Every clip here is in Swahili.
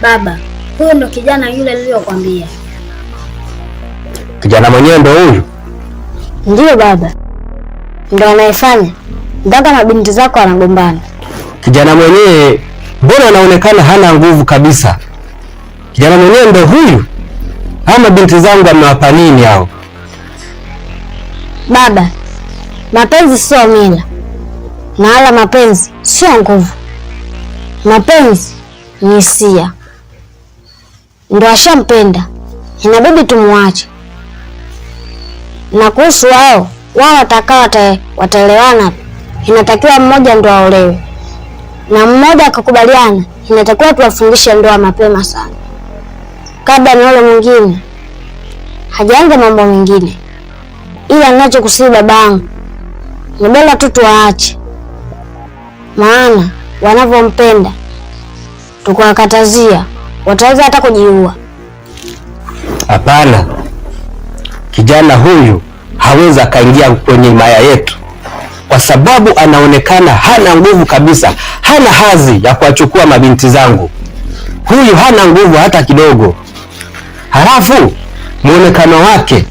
Baba, huyu ndo kijana yule niliyokuambia. Kijana mwenyewe ndo huyu? Ndiyo baba, ndo anayefanya mpaka mabinti zako wanagombana. Kijana mwenyewe mbona anaonekana hana nguvu kabisa? Kijana mwenyewe ndo huyu? Hao mabinti zangu amewapa nini hao? Baba, mapenzi sio mila, na wala mapenzi sio nguvu. Mapenzi ni hisia. Ndo ashampenda, inabidi tumuache. Na kuhusu wao watakao wataelewana, inatakiwa mmoja ndo aolewe, na mmoja akakubaliana, inatakiwa tuwafundishe ndoa mapema sana, kabla na yule mwingine hajaanza mambo mengine. Ila ninachokusii babangu, ni bora tu tuwaache, maana wanavyompenda tukiwakatazia wataweza hata kujiua. Hapana, kijana huyu hawezi akaingia kwenye himaya yetu, kwa sababu anaonekana hana nguvu kabisa, hana hadhi ya kuwachukua mabinti zangu. Huyu hana nguvu hata kidogo. Halafu muonekano wake,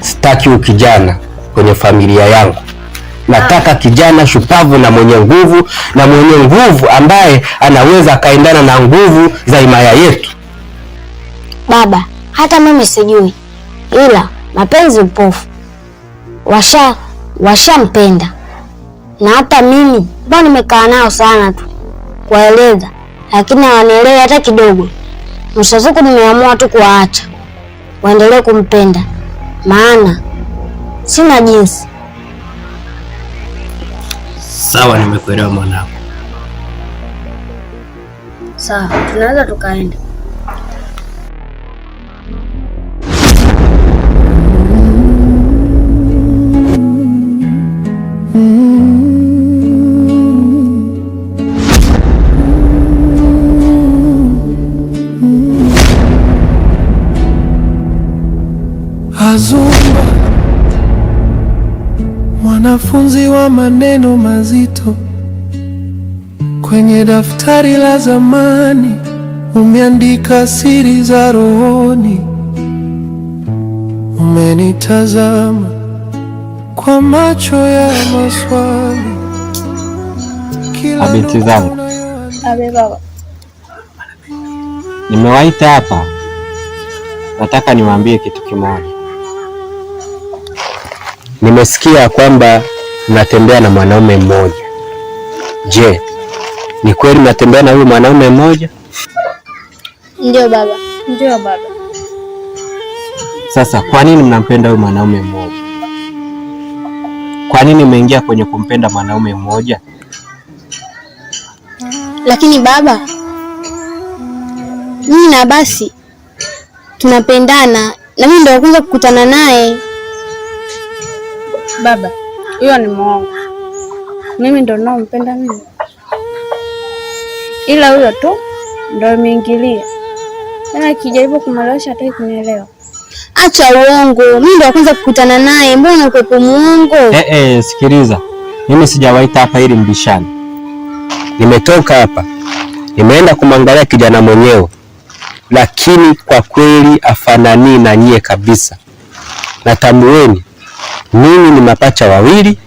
sitaki ukijana kwenye familia yangu. Nataka kijana shupavu na mwenye nguvu, na mwenye nguvu ambaye anaweza akaendana na nguvu za himaya yetu. Baba, hata mimi sijui, ila mapenzi upofu. Washampenda, na hata mimi mbona nimekaa nao sana tu kuwaeleza, lakini hawanielewi hata kidogo. Mwisho siku nimeamua tu kuwaacha waendelee kumpenda, maana sina jinsi. Sawa, nimekuelewa mwanangu. Sawa, tunaweza tukaenda. Azumba, mwanafunzi wa maneno mazito, kwenye daftari la zamani umeandika siri za rohoni. Umenitazama kwa macho ya maswali. Binti zangu, Abe baba, nimewaita hapa, nataka niwaambie kitu kimoja. Nimesikia kwamba mnatembea na mwanaume mmoja. Je, ni kweli mnatembea na huyu mwanaume mmoja? Ndio baba. Ndio baba. Sasa kwa nini mnampenda huyu mwanaume mmoja? Kwa nini mmeingia kwenye kumpenda mwanaume mmoja? Lakini baba, mimi na basi tunapendana, na mimi ndio kwanza kukutana naye. Baba, huyo ni mwongo. Mimi ndio nampenda mimi, ila huyo tu ndio ameingilia. Tena kijaribu kumwelewesha hataki kunielewa. Acha uongo, mimi ndio kwanza kukutana naye, mbona uko muongo? Sikiliza, mimi sijawaita hapa ili mbishane. Nimetoka hapa, nimeenda kumwangalia kijana mwenyewe, lakini kwa kweli afanani na nyie kabisa. Natambueni mimi ni mapacha wawili.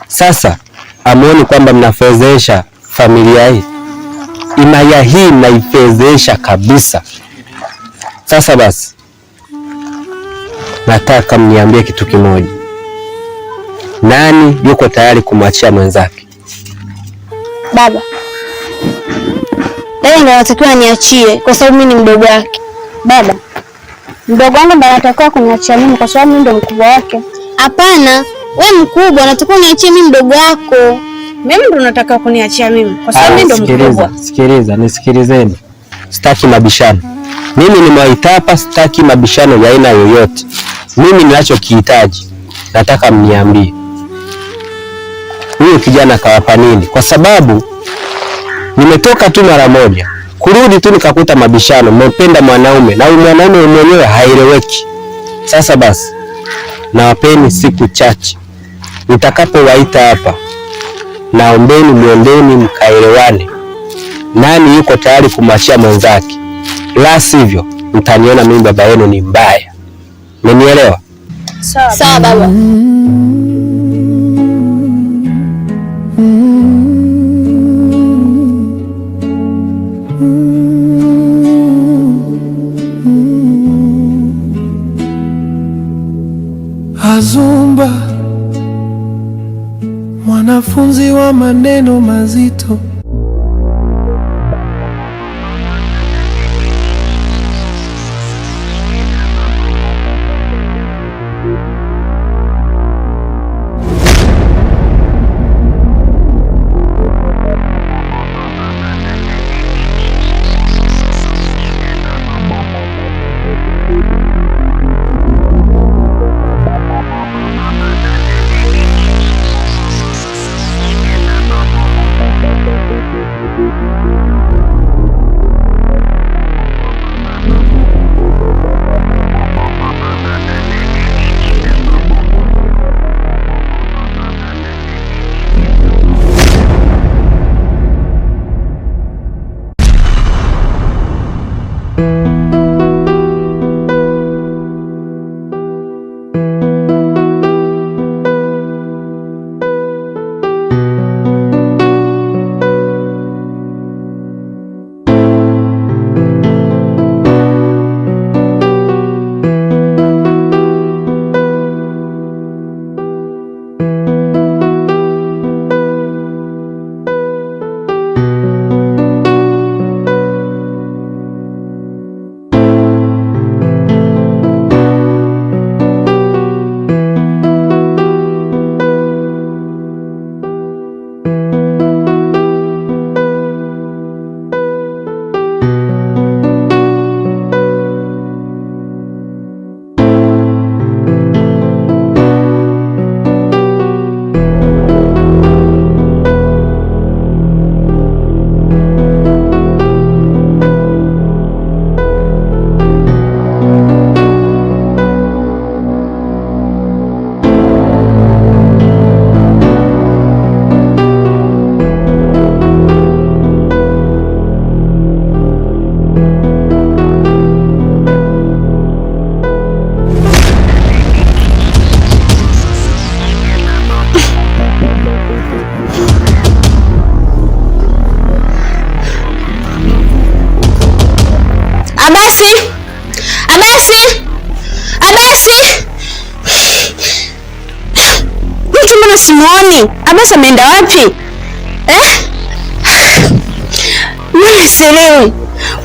Sasa amuoni kwamba mnafezesha familia hii? Himaya hii mnaifezesha kabisa. Sasa basi, nataka mniambie kitu kimoja. Nani yuko tayari kumwachia mwenzake? Baba, yeye ndio anatakiwa niachie kwa sababu mimi ni mdogo wake. Baba, mdogo wangu ndiye anatakiwa kuniachia mimi kwa sababu mimi ndio mkubwa wake. Hapana, wewe mkubwa, unatakiwa niachie mimi mdogo wako. Mimi ndio nataka kuniachia mimi kwa sababu mimi ndio mkubwa. Sikiliza, nisikilizeni. Sitaki mabishano. Mimi nimewaita hapa, sitaki mabishano ya aina yoyote. Mimi ninachokihitaji, nataka mniambie huyo kijana kawapa nini? Kwa sababu nimetoka tu mara moja, kurudi tu nikakuta mabishano. Mmependa mwanaume na mwanaume mwenyewe haeleweki. Sasa basi, nawapeni siku chache, nitakapowaita hapa, naombeni muendeni mkaelewane, nani yuko tayari kumwachia mwenzake, la sivyo mtaniona mimi baba yenu ni mbaya. Umenielewa? Sawa baba. Azumba, mwanafunzi wa maneno mazito. Simuoni. Abasi ameenda wapi? Mimi sielewi.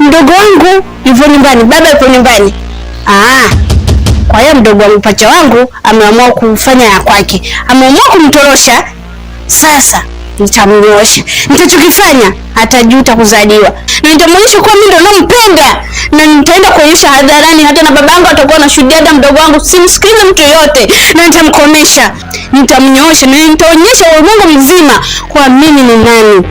Mdogo wangu yupo nyumbani, baba yupo nyumbani. Kwa hiyo mdogo wangu pacha wangu ameamua kufanya ya kwake. Ameamua kumtorosha. Sasa nitamnyosha. Nitachokifanya atajuta kuzaliwa. Na nitamwonyesha kuwa mimi ndo nampenda. Na nitaenda kuonyesha hadharani, hata na babangu atakuwa anashuhudia, hata mdogo wangu simsikilize mtu yote. Na nitamkomesha. Nitamnyosha na nitaonyesha ulimwengu mzima kwa mimi ni nani.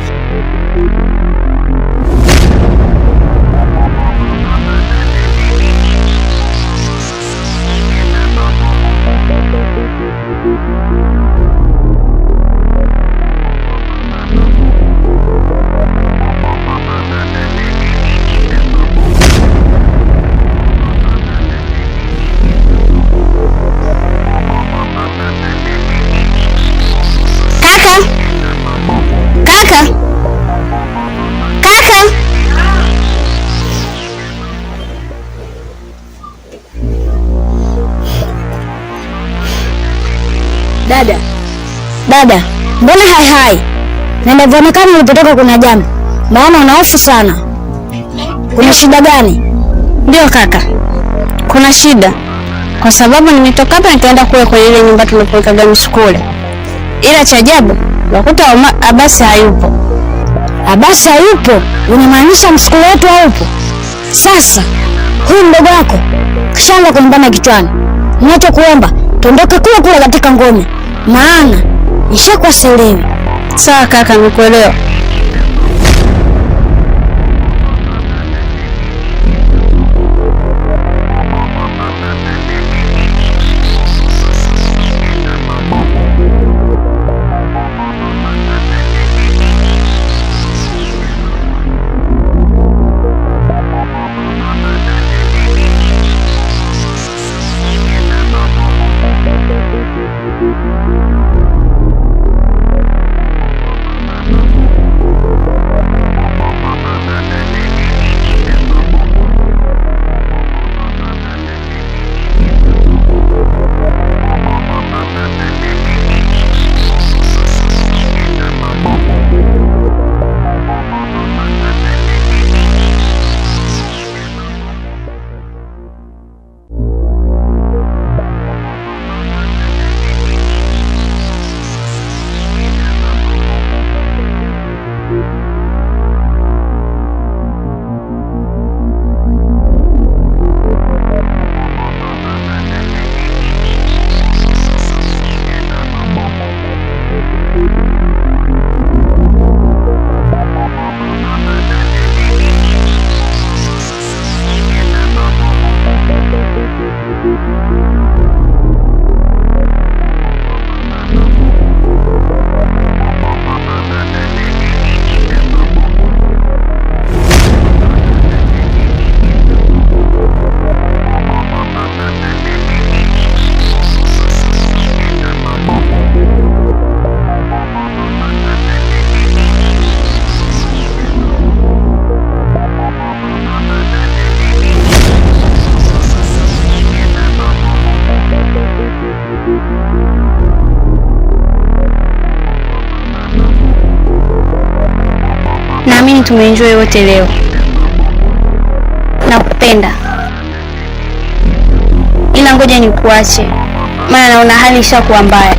Dada, mbona hai? Na inavyoonekana ulipotoka kuna jambo. Maana una hofu sana. Kuna shida gani? Ndio kaka. Kuna shida. Kwa sababu nimetoka hapa nikaenda kule kwa ile nyumba tulipoweka gamis kule. Ila cha ajabu, nakuta Abasi hayupo. Abasi hayupo? Unamaanisha mshukuru wetu hayupo? Sasa, huyu mdogo wako kishaanza kunimbana kichwani. Ninachokuomba, tuondoke kule kule katika ngome. Maana nishakuwa sielewi. Sawa kaka, nimekuelewa. Naamini tumeenjoy wote leo. Nakupenda. Ila ngoja nikuache. Maana naona hali ishakuwa mbaya.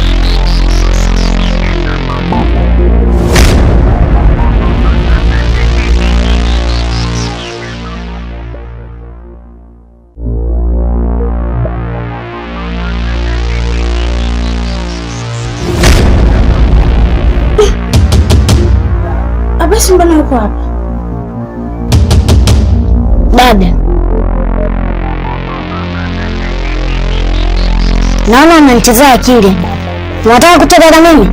Abasi, mbona uko hapa? Dada, naona unanitezea akili. Unataka kutoka na mimi?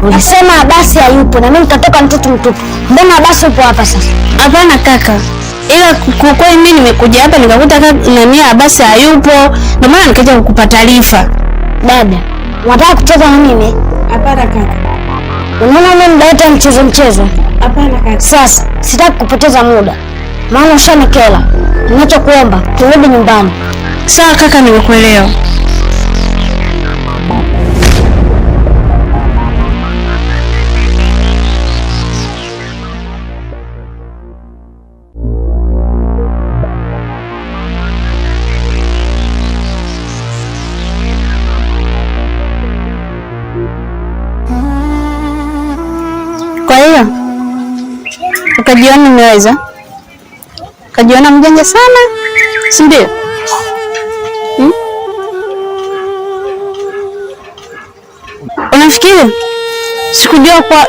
Ulisema Abasi hayupo na mimi nikatoka mtoto mtupu. Mbona Abasi upo hapa sasa? Hapana kaka. Ila kwa kweli mimi nimekuja hapa nikakuta nani Abasi hayupo. Ndio maana nikaja kukupa taarifa. Dada, unataka kucheza na mimi? Hapana kaka. Unaona mimi mdaita mchezo? Hapana kaka. Sasa sitaki kupoteza muda. Maana ushanikela. Ninachokuomba turudi nyumbani. Sawa kaka, nimekuelewa. Kwa hiyo ukajiona umeweza, ukajiona mjanja sana, si ndio? Unafikiri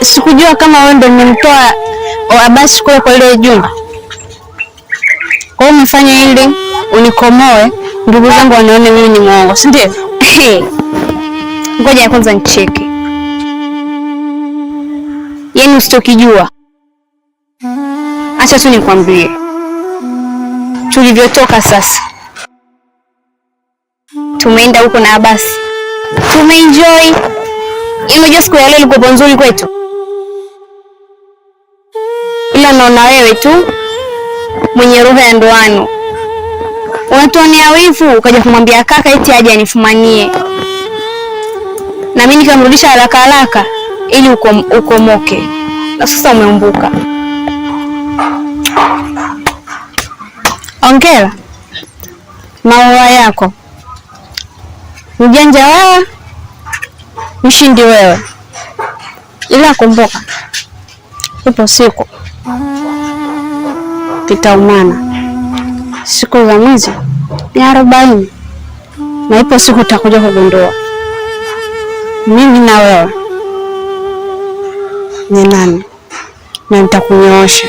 sikujua kama wewe ndio umemtoa Abasi kule kwa ile jumba? Kwa hiyo umefanya ili unikomoe, ndugu zangu wanaone mimi ni mwongo, si ndio? Ngoja kwanza nicheke. Yaani usitokijua. Acha tu nikwambie. Tulivyotoka sasa. Tumeenda huko na Abasi. Tumeenjoy. Imejua siku ya leo ilikuwa nzuri kwetu. Ila naona wewe tu mwenye roho ya ndoano. Unatuonea wivu ukaja kumwambia kaka eti aje anifumanie. Na mimi nikamrudisha haraka ili ukomoke. Na sasa umeumbuka. Ongera. Maua yako. Mjanja wewe. Mshindi wewe. Ila kumbuka. Ipo siku tutaumana. Siku za mwezi ni 40. Na ipo siku utakuja kugundua mimi na wewe ni nani, na nitakunyoosha.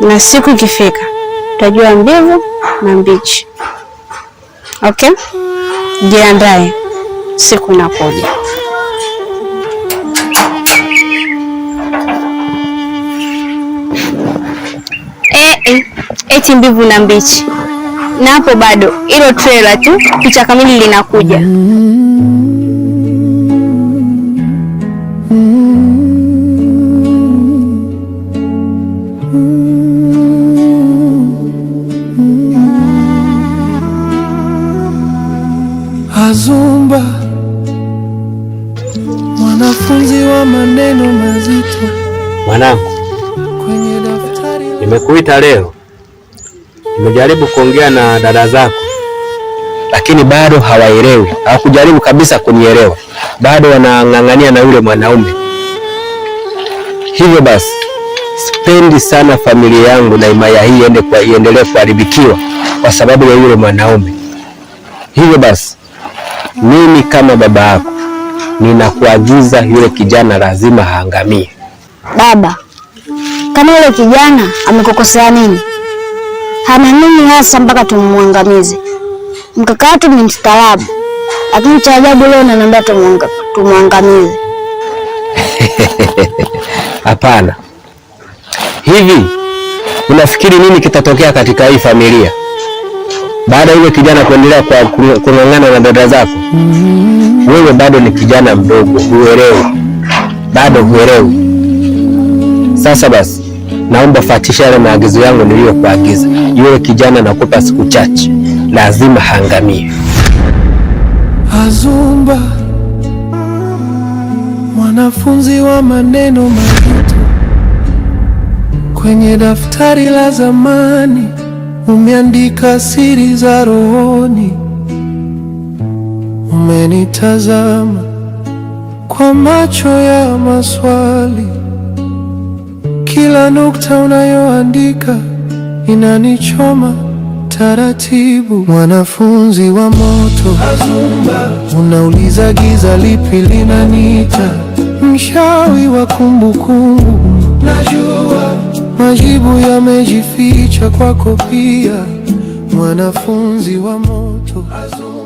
Na siku ikifika utajua mbivu na mbichi. Okay? Jiandae, siku inakuja. Eti mbivu na mbichi. Na hapo bado hilo trailer tu, picha kamili linakuja. Azumba, mwanafunzi wa maneno mazito. Mwanangu, nimekuita leo. Nimejaribu kuongea na dada zako, lakini bado hawaelewi. Hawakujaribu kabisa kunielewa. Bado wanang'ang'ania na yule mwanaume. Hivyo basi, sipendi sana familia yangu na imaya hii iendelee kuharibikiwa kwa sababu ya yule mwanaume. Hivyo basi, mimi kama baba yako ninakuagiza yule kijana lazima haangamie. Baba, kama yule kijana amekukosea nini? Hana nini hasa mpaka tumwangamize? Mkaka wetu ni mstaarabu, lakini cha ajabu leo unaniambia tumwangamize. Hapana. Hivi unafikiri nini kitatokea katika hii familia baada yule kijana kuendelea kwa kung'ang'ana na dada zako? Wewe bado ni kijana mdogo, huelewi, bado huelewi. Sasa basi, naomba fatisha yale maagizo yangu niliyokuagiza. Yule kijana nakupa siku chache, lazima haangamie. Azumba, mwanafunzi wa maneno mazito, kwenye daftari la zamani umeandika siri za rohoni. Umenitazama kwa macho ya maswali, kila nukta unayoandika inanichoma taratibu. Mwanafunzi wa moto, Azumba, unauliza giza lipi linaniita. Mshawi wa kumbukumbu, najua majibu yamejificha kwako pia. Mwanafunzi wa moto, Azumba.